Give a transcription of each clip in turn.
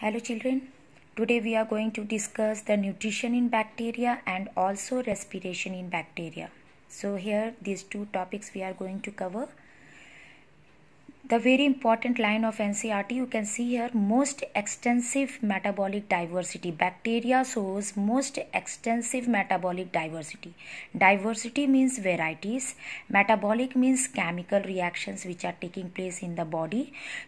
Hello children, today we are going to discuss the nutrition in bacteria and also respiration in bacteria. So here these two topics we are going to cover. The very important line of NCERT you can see here, most extensive metabolic diversity. Bacteria shows most extensive metabolic diversity. Diversity means varieties. Metabolic means chemical reactions which are taking place in the body.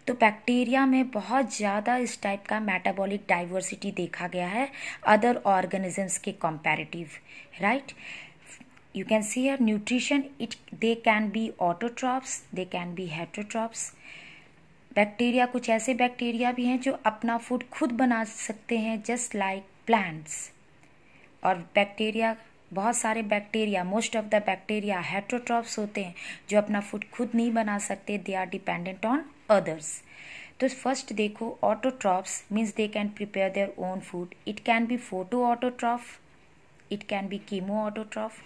तो bacteria में बहुत ज़्यादा इस type का metabolic diversity देखा गया है other organisms के comparative, right. You can see here nutrition, they can be autotrophs, they can be heterotrophs. Bacteria, कुछ ऐसे बैक्टीरिया भी हैं जो अपना फूड खुद बना सकते हैं जस्ट लाइक प्लांट्स. और बैक्टीरिया, बहुत सारे bacteria, most of the bacteria heterotrophs होते हैं जो अपना फूड खुद नहीं बना सकते, they are dependent on others. तो फर्स्ट देखो, autotrophs means they can prepare their own food. It can be photo autotroph, it can be chemo autotroph.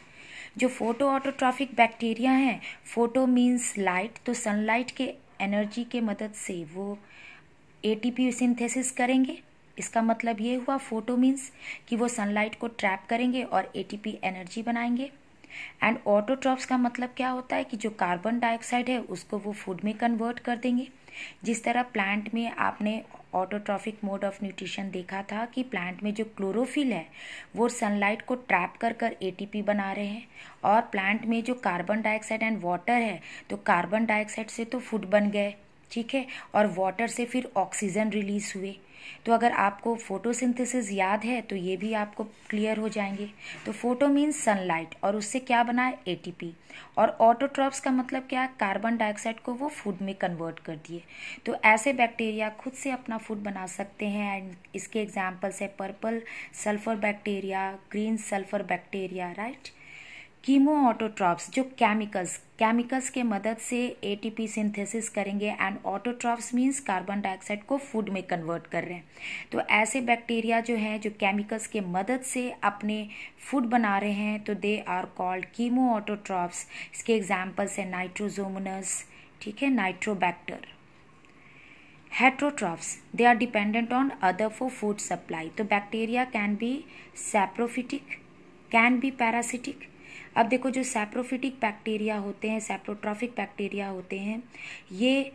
जो फोटो ऑटोट्रॉफिक बैक्टीरिया हैं, फोटो मीन्स लाइट, तो sunlight के energy के मदद से वो एटीपी सिंथेसिस करेंगे. इसका मतलब ये हुआ, फोटो मीन्स कि वो सनलाइट को ट्रैप करेंगे और एटीपी एनर्जी बनाएंगे. एंड ऑटोट्रॉफ्स का मतलब क्या होता है कि जो कार्बन डाइऑक्साइड है उसको वो फूड में कन्वर्ट कर देंगे. जिस तरह प्लांट में आपने ऑटोट्रॉफिक मोड ऑफ न्यूट्रिशन देखा था कि प्लांट में जो क्लोरोफिल है वो सनलाइट को ट्रैप कर कर एटीपी बना रहे हैं, और प्लांट में जो कार्बन डाइऑक्साइड एंड वाटर है तो कार्बन डाइऑक्साइड से तो फूड बन गए, ठीक है, और वाटर से फिर ऑक्सीजन रिलीज हुए. तो अगर आपको फोटोसिंथेसिस याद है तो ये भी आपको क्लियर हो जाएंगे. तो फोटो मीन्स सनलाइट, और उससे क्या बना है, एटीपी. और ऑटोट्रॉफ्स का मतलब क्या है, कार्बन डाइऑक्साइड को वो फूड में कन्वर्ट कर दिए. तो ऐसे बैक्टीरिया खुद से अपना फूड बना सकते हैं. एंड इसके एग्जाम्पल्स है purple sulphur bacteria, green sulphur bacteria, right. Chemo autotrophs जो केमिकल्स के मदद से एटीपी सिंथेसिस करेंगे. And autotrophs means carbon dioxide को फूड में कन्वर्ट कर रहे हैं. तो ऐसे बैक्टीरिया जो हैं जो केमिकल्स के मदद से अपने फूड बना रहे हैं तो they are called chemo autotrophs. इसके एग्जाम्पल्स है नाइट्रोजोमोनस, ठीक है, Nitrobacter. Heterotrophs, they are dependent on other for food supply. तो bacteria can be saprophytic, can be parasitic. अब देखो, जो सैप्रोफिटिक बैक्टीरिया होते हैं, सैप्रोट्रॉफिक बैक्टीरिया होते हैं, ये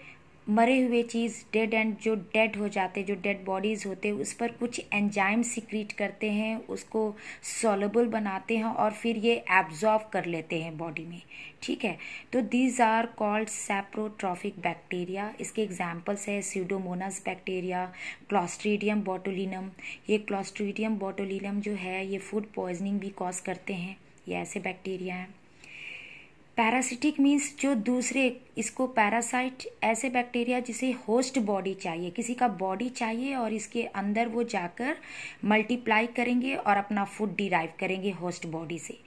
मरे हुए चीज़, डेड एंड जो डेड हो जाते, जो डेड बॉडीज़ होते हैं उस पर कुछ एंजाइम सिक्रीट करते हैं, उसको सॉल्युबल बनाते हैं और फिर ये एब्जॉर्ब कर लेते हैं बॉडी में, ठीक है. तो दीज आर कॉल्ड सैप्रोट्रॉफिक बैक्टीरिया. इसके एग्जाम्पल्स है स्यूडोमोनास बैक्टीरिया, क्लॉस्ट्रीडियम बोटुलिनम. ये क्लॉस्ट्रीडियम बोटुलिनम जो है ये फूड पॉइजनिंग भी कॉज करते हैं. ये ऐसे बैक्टीरिया हैं. पैरासिटिक मीन्स जो दूसरे, इसको पैरासाइट, ऐसे बैक्टीरिया जिसे होस्ट बॉडी चाहिए, किसी का बॉडी चाहिए और इसके अंदर वो जाकर मल्टीप्लाई करेंगे और अपना फूड डिराइव करेंगे होस्ट बॉडी से.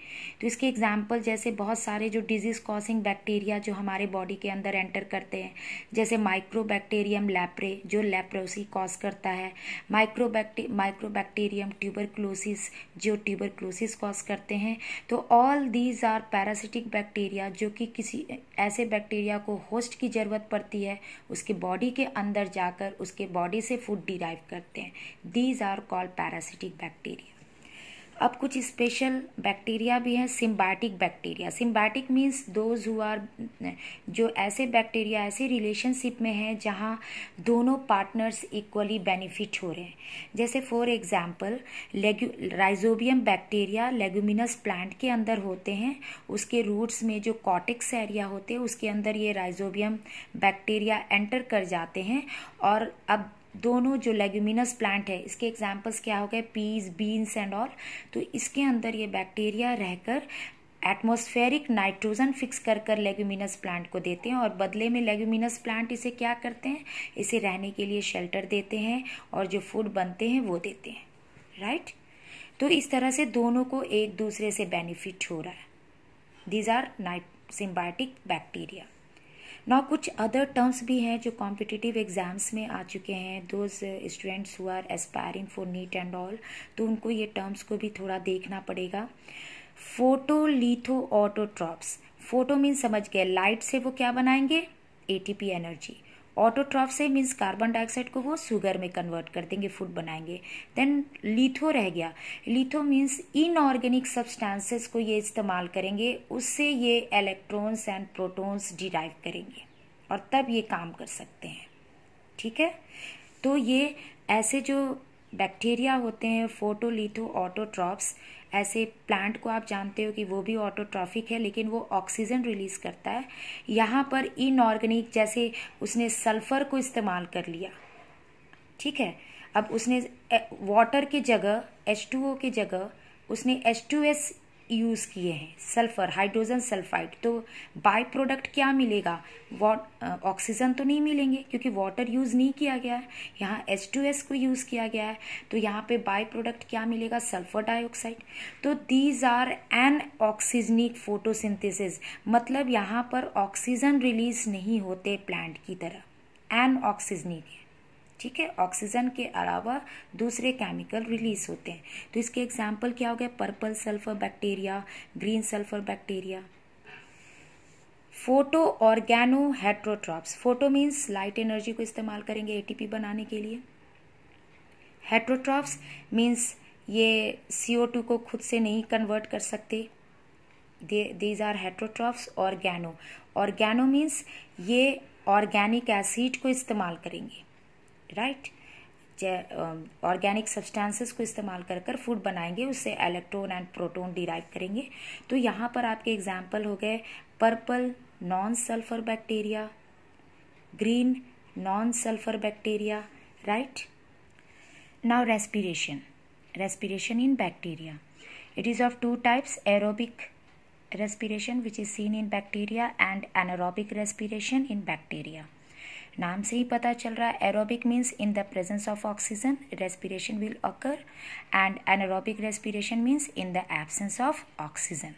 तो इसके एग्जाम्पल जैसे बहुत सारे जो डिजीज कॉजिंग बैक्टीरिया जो हमारे बॉडी के अंदर एंटर करते हैं, जैसे माइक्रोबैक्टीरियम लैप्रे जो लेप्रोसी कॉज करता है, माइक्रोबैक्टीरियम ट्यूबरक्लोसिस जो ट्यूबरक्लोसिस कॉज करते हैं. तो all these are parasitic bacteria जो कि किसी ऐसे बैक्टीरिया को होस्ट की जरूरत पड़ती है, उसके बॉडी के अंदर जाकर उसके बॉडी से फूड डिराइव करते हैं. These are called parasitic bacteria. अब कुछ स्पेशल बैक्टीरिया भी हैं, symbiotic bacteria. Symbiotic means those who are, जो ऐसे बैक्टीरिया ऐसे रिलेशनशिप में हैं जहाँ दोनों पार्टनर्स इक्वली बेनिफिट हो रहे हैं. जैसे for example rhizobium bacteria leguminous plant के अंदर होते हैं, उसके रूट्स में जो कॉर्टेक्स एरिया होते हैं उसके अंदर ये राइजोबियम बैक्टीरिया एंटर कर जाते हैं. और अब दोनों जो लेग्यूमिनस प्लांट है, इसके एग्जाम्पल्स क्या हो गए, पीज, बीन्स एंड ऑल. तो इसके अंदर ये बैक्टीरिया रहकर एटमॉस्फेरिक नाइट्रोजन फिक्स कर कर लेग्यूमिनस प्लांट को देते हैं, और बदले में लेग्यूमिनस प्लांट इसे क्या करते हैं, इसे रहने के लिए शेल्टर देते हैं और जो फूड बनते हैं वो देते हैं, राइट. तो इस तरह से दोनों को एक दूसरे से बेनिफिट हो रहा है. These are symbiotic bacteria. ना कुछ अदर टर्म्स भी हैं जो कॉम्पिटिटिव एग्जाम्स में आ चुके हैं, those students who are aspiring for NEET and all, तो उनको ये टर्म्स को भी थोड़ा देखना पड़ेगा. Photolitho autotrophs. फोटो मीन समझ गए, लाइट से वो क्या बनाएंगे, एटीपी एनर्जी. ऑटोट्रॉफ से मीन्स कार्बन डाइऑक्साइड को वो शुगर में कन्वर्ट कर देंगे, फूड बनाएंगे। देन लिथो रह गया। लिथो मीन्स इनऑर्गेनिक सब्सटेंसेस को ये इस्तेमाल करेंगे, उससे ये इलेक्ट्रॉन्स एंड प्रोटॉन्स डिराइव करेंगे और तब ये काम कर सकते हैं। ठीक है, तो ये ऐसे जो बैक्टीरिया होते हैं फोटोलिथो ऑटोट्रॉफ्स, ऐसे प्लांट को आप जानते हो कि वो भी ऑटोट्रॉफिक है, लेकिन वो ऑक्सीजन रिलीज करता है। यहाँ पर इनऑर्गेनिक, जैसे उसने सल्फर को इस्तेमाल कर लिया, ठीक है, अब उसने वाटर की जगह H2O की जगह उसने H2S यूज़ किए हैं, सल्फर, हाइड्रोजन सल्फाइड, तो बाय प्रोडक्ट क्या मिलेगा? ऑक्सीजन तो नहीं मिलेंगे क्योंकि वाटर यूज़ नहीं किया गया है, यहाँ H2S को यूज़ किया गया है, तो यहाँ पे बाय प्रोडक्ट क्या मिलेगा? Sulphur dioxide. तो these are anoxygenic photosynthesis, मतलब यहाँ पर ऑक्सीजन रिलीज नहीं होते प्लांट की तरह, एन ऑक्सीजनिक है। ठीक है, ऑक्सीजन के अलावा दूसरे केमिकल रिलीज होते हैं। तो इसके एग्जाम्पल क्या हो गया? Purple sulphur bacteria, green sulphur bacteria. Photo organo heterotrophs, photo means light energy को इस्तेमाल करेंगे एटीपी बनाने के लिए। हेट्रोट्रॉप्स मीन्स ये CO2 को खुद से नहीं कन्वर्ट कर सकते, these are heterotrophs. Organo, organo means ये ऑर्गेनिक एसिड को इस्तेमाल करेंगे, राइट, ऑर्गेनिक सब्सटेंसेस को इस्तेमाल कर कर फूड बनाएंगे, उससे इलेक्ट्रॉन एंड प्रोटॉन डिराइव करेंगे। तो यहाँ पर आपके एग्जाम्पल हो गए purple non sulphur bacteria, green non sulphur bacteria, right. Now respiration, respiration in bacteria, it is of two types, aerobic respiration which is seen in bacteria and anaerobic respiration in bacteria। नाम से ही पता चल रहा है, aerobic means in the presence of oxygen respiration will occur, and anaerobic respiration means in the absence of oxygen.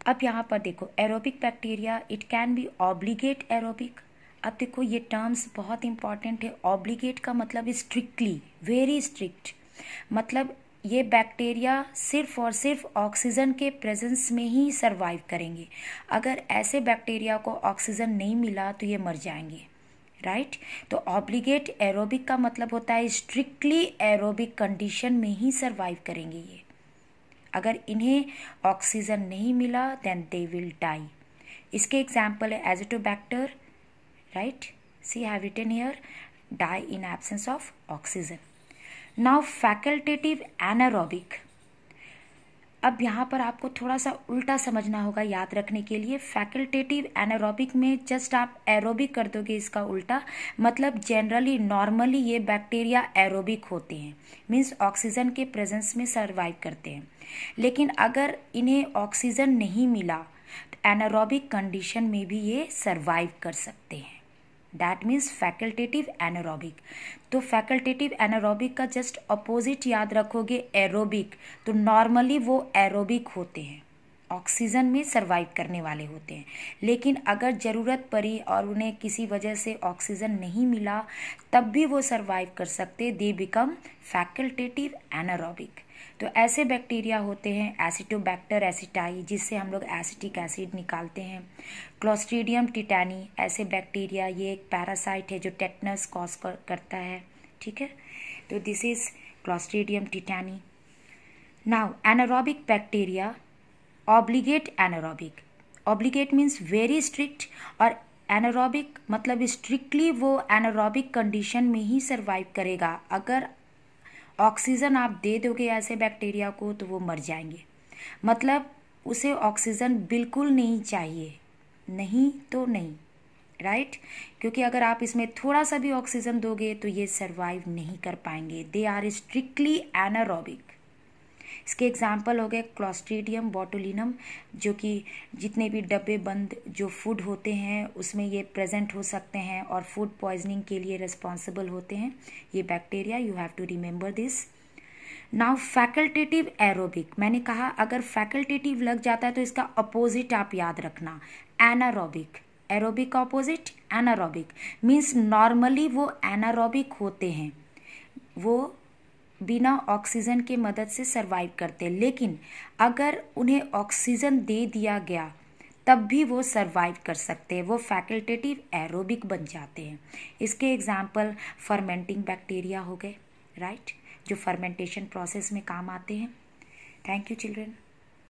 अब यहाँ पर देखो, aerobic bacteria it can B obligate aerobic. अब देखो ये टर्म्स बहुत इंपॉर्टेंट है। ऑब्लिगेट का मतलब स्ट्रिक्टली, वेरी स्ट्रिक्ट, मतलब ये बैक्टीरिया सिर्फ और सिर्फ ऑक्सीजन के प्रेजेंस में ही सरवाइव करेंगे। अगर ऐसे बैक्टीरिया को ऑक्सीजन नहीं मिला तो ये मर जाएंगे, राइट। तो ऑब्लिगेट एरोबिक का मतलब होता है स्ट्रिक्टली एरोबिक कंडीशन में ही सरवाइव करेंगे ये। अगर इन्हें ऑक्सीजन नहीं मिला देन दे विल डाई। इसके एग्जाम्पल है azotobacter, right, see have written here, die in absence of oxygen. Now facultative anaerobic, अब यहाँ पर आपको थोड़ा सा उल्टा समझना होगा याद रखने के लिए। फैकल्टेटिव एनारोबिक में जस्ट आप एरोबिक कर दोगे, इसका उल्टा मतलब जनरली नॉर्मली ये बैक्टीरिया एरोबिक होते हैं, मीन्स ऑक्सीजन के प्रेजेंस में सर्वाइव करते हैं। लेकिन अगर इन्हें ऑक्सीजन नहीं मिला तो एनारोबिक कंडीशन में भी ये सर्वाइव कर सकते हैं, दैट मीन्स फैकल्टेटिव एनारोबिक। तो फैकल्टेटिव एनारोबिक का जस्ट अपोजिट याद रखोगे एरोबिक, तो नॉर्मली वो एरोबिक होते हैं, ऑक्सीजन में सर्वाइव करने वाले होते हैं। लेकिन अगर ज़रूरत पड़ी और उन्हें किसी वजह से ऑक्सीजन नहीं मिला तब भी वो सर्वाइव कर सकते, दे बिकम फैकल्टेटिव एनारोबिक। तो ऐसे बैक्टीरिया होते हैं एसिटोबैक्टर एसिटाई, जिससे हम लोग एसिटिक एसिड निकालते हैं। क्लोस्ट्रीडियम टिटैनी, ऐसे बैक्टीरिया, ये एक पैरासाइट है जो टेटनस कॉज करता है, ठीक है। तो this is clostridium टिटैनी। Now anaerobic bacteria, obligate anaerobic, obligate means very strict, और एनारोबिक मतलब स्ट्रिक्टली वो एनारोबिक कंडीशन में ही सर्वाइव करेगा। अगर ऑक्सीजन आप दे दोगे ऐसे बैक्टीरिया को तो वो मर जाएंगे, मतलब उसे ऑक्सीजन बिल्कुल नहीं चाहिए, नहीं तो नहीं, राइट। क्योंकि अगर आप इसमें थोड़ा सा भी ऑक्सीजन दोगे तो ये सरवाइव नहीं कर पाएंगे, दे आर स्ट्रिक्टली एनारोबिक। इसके एग्जाम्पल हो गए क्लोस्ट्रीडियम बोटुलिनम, जो कि जितने भी डब्बे बंद जो फूड होते हैं उसमें ये प्रेजेंट हो सकते हैं और फूड पॉइजनिंग के लिए रिस्पॉन्सिबल होते हैं ये bacteria, you have to remember this. Now facultative aerobic, मैंने कहा अगर फैकल्टेटिव लग जाता है तो इसका अपोजिट आप याद रखना, एनारोबिक। एरोबिक का अपोजिट एनारोबिक, मीन्स नॉर्मली वो एनारोबिक होते हैं, वो बिना ऑक्सीजन के मदद से सरवाइव करते हैं। लेकिन अगर उन्हें ऑक्सीजन दे दिया गया तब भी वो सरवाइव कर सकते हैं, वो फैकल्टेटिव एरोबिक बन जाते हैं। इसके एग्जाम्पल फर्मेंटिंग बैक्टीरिया हो गए, राइट, जो फर्मेंटेशन प्रोसेस में काम आते हैं। Thank you children.